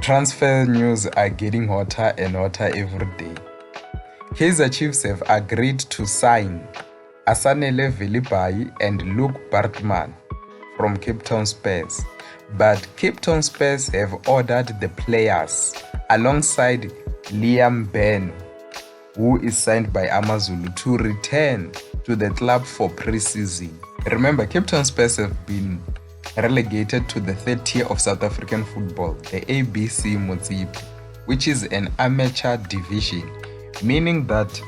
Transfer news are getting hotter and hotter every day. Kaizer Chiefs have agreed to sign Asanele Velebayi and Baartman from Cape Town Spurs. But Cape Town Spurs have ordered the players alongside Liam Bern, who is signed by AmaZulu, to return to the club for pre-season. Remember, Cape Town Spurs have been relegated to the third tier of South African football, the ABC Motsipe, which is an amateur division, meaning that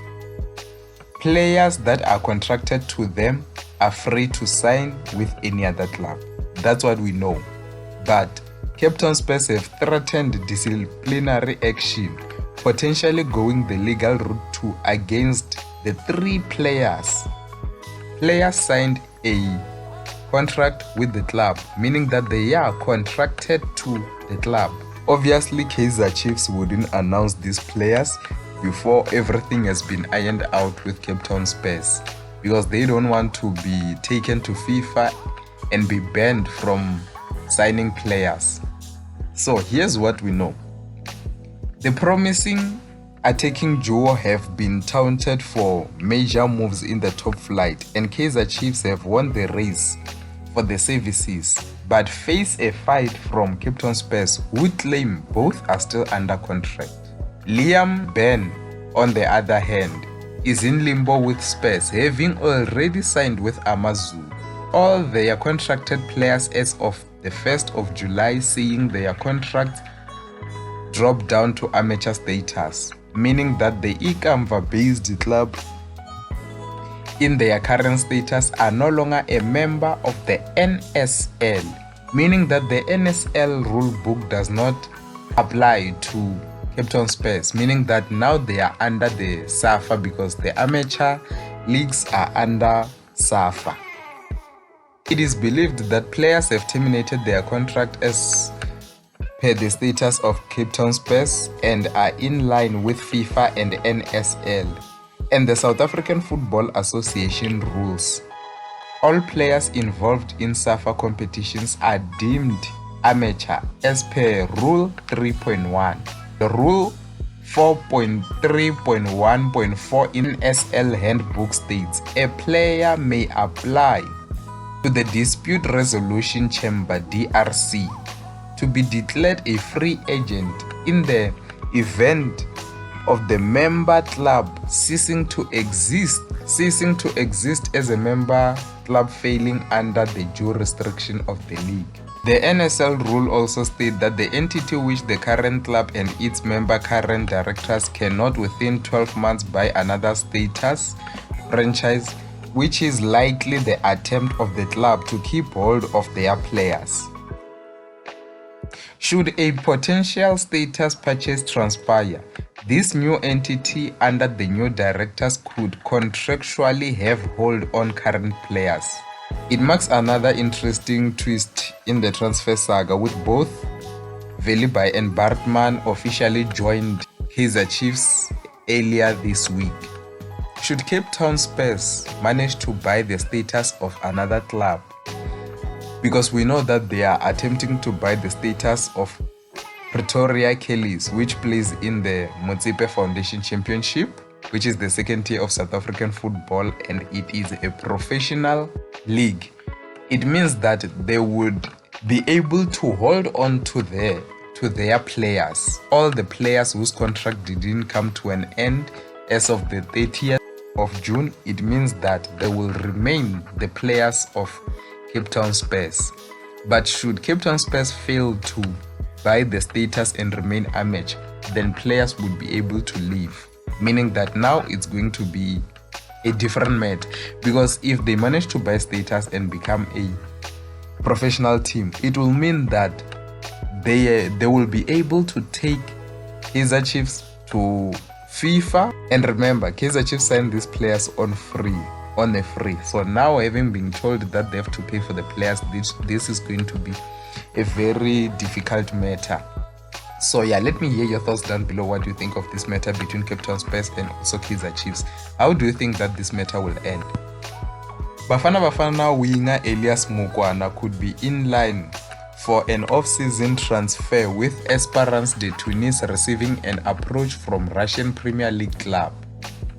players that are contracted to them are free to sign with any other club. That's what we know. But Cape Town Spurs have threatened disciplinary action, potentially going the legal route to against the three players. Players signed a contract with the club, meaning that they are contracted to the club. Obviously, Kaizer Chiefs wouldn't announce these players before everything has been ironed out with Cape Town Spurs, because they don't want to be taken to FIFA and be banned from signing players. So here's what we know. The promising attacking duo have been touted for major moves in the top flight, and Kaizer Chiefs have won the race for the services, but face a fight from Cape Town Spurs, who claim both are still under contract. Liam Bern, on the other hand, is in limbo with Spurs, having already signed with AmaZulu. All their contracted players as of the 1st of July seeing their contracts drop down to amateur status, meaning that the Ikamva-based club in their current status are no longer a member of the NSL, meaning that the NSL rule book does not apply to Cape Town Spurs, meaning that now they are under the SAFA because the amateur leagues are under SAFA. It is believed that players have terminated their contract as per the status of Cape Town Spurs and are in line with FIFA and NSL and the South African Football Association rules. All players involved in SAFA competitions are deemed amateur as per Rule 3.1. The Rule 4.3.1.4 in SL Handbook states a player may apply to the Dispute Resolution Chamber DRC to be declared a free agent in the event of the member club ceasing to exist as a member club failing under the due restriction of the league. The NSL rule also states that the entity which the current club and its member current directors cannot within 12 months buy another status franchise, which is likely the attempt of the club to keep hold of their players. Should a potential status purchase transpire, this new entity under the new directors could contractually have hold on current players. It marks another interesting twist in the transfer saga, with both Velebayi and Baartman officially joined Kaizer Chiefs earlier this week. Should Cape Town Spurs manage to buy the status of another club, because we know that they are attempting to buy the status of Pretoria Kellys, which plays in the Motsipe Foundation Championship, which is the second tier of South African football, and it is a professional league. It means that they would be able to hold on to their players, all the players whose contract didn't come to an end as of the 30th of June. It means that they will remain the players of Cape Town Spurs. But should Cape Town Spurs fail to buy the status and remain amateur, then players would be able to leave, meaning that now it's going to be a different matter, because if they manage to buy status and become a professional team, it will mean that they will be able to take Kaizer Chiefs to FIFA. And remember, Kaizer Chiefs signed these players on a free. So now, having been told that they have to pay for the players, this is going to be a very difficult matter. So yeah, let me hear your thoughts down below. What do you think of this matter between Cape Town Spurs and also Kaizer Chiefs? How do you think that this matter will end? Bafana winger Elias Mokwana could be in line for an off-season transfer, with Espérance de Tunis receiving an approach from Russian Premier League club.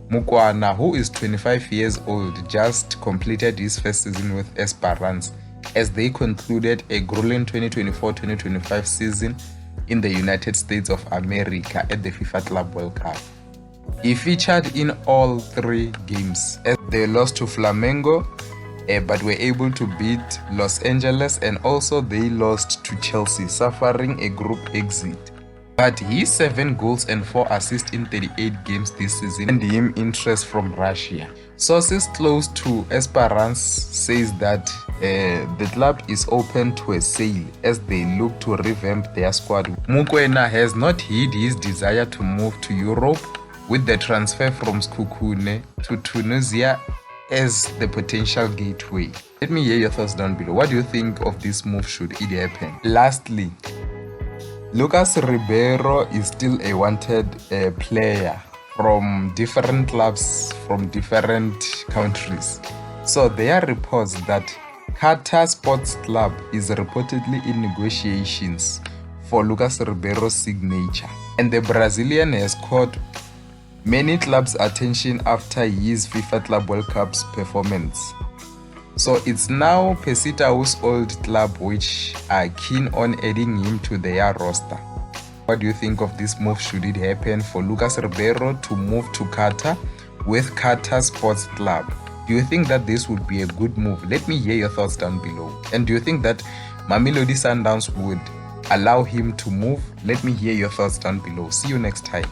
Mokwana, who is 25 years old, just completed his first season with Espérance as they concluded a grueling 2024-2025 season in the United States of America at the FIFA Club World Cup. He featured in all 3 games as they lost to Flamengo, but were able to beat Los Angeles, and also they lost to Chelsea, suffering a group exit. But his 7 goals and 4 assists in 38 games this season earned him interest from Russia. Sources close to Espérance says that the club is open to a sale as they look to revamp their squad. Mokwana has not hid his desire to move to Europe, with the transfer from Skukune to Tunisia as the potential gateway. Let me hear your thoughts down below. What do you think of this move should it happen? Lastly, Lucas Ribeiro is still a wanted player from different clubs from different countries. So there are reports that Qatar Sports Club is reportedly in negotiations for Lucas Ribeiro's signature, and the Brazilian has caught many clubs' attention after his FIFA Club World Cup's performance. So it's now Pesita's old club which are keen on adding him to their roster. What do you think of this move should it happen for Lucas Ribeiro to move to Qatar with Qatar Sports Club? Do you think that this would be a good move? Let me hear your thoughts down below. And do you think that Mamelodi Sundowns would allow him to move? Let me hear your thoughts down below. See you next time.